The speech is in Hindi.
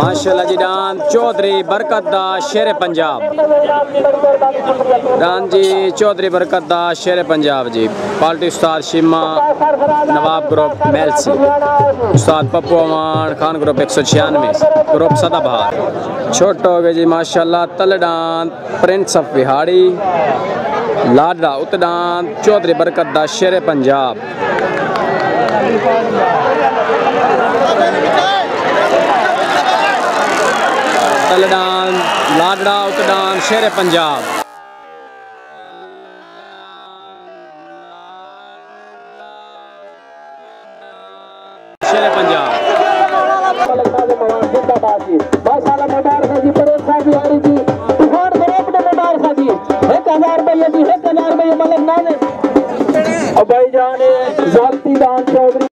माशाल्लाह जी डांस चौधरी बरकत दा शेर पंजाब। डांस जी चौधरी बरकत दा शेर पंजाब जी। पार्टी उस्ताद शिमा नवाब ग्रुप मेलसी, उस्ताद पप्पू अमान खान ग्रुप 196 ग्रुप सदाबहार। छोट हो गए जी माशाल्लाह तल डांस प्रिंस ऑफ बिहाड़ी लाडा उत डांस चौधरी बरकत दा शेर पंजाब। तल डांस लाडा उत डांस शेर पंजाब। शेर पंजाब। माशाल्लाह मोटार जी परेश साहब बिहारी जी तूफान ग्रुप ने मोटार जी 1000 रुपये जी 1000 रुपये मलक नाने भाई जाने जाती दान चौधरी।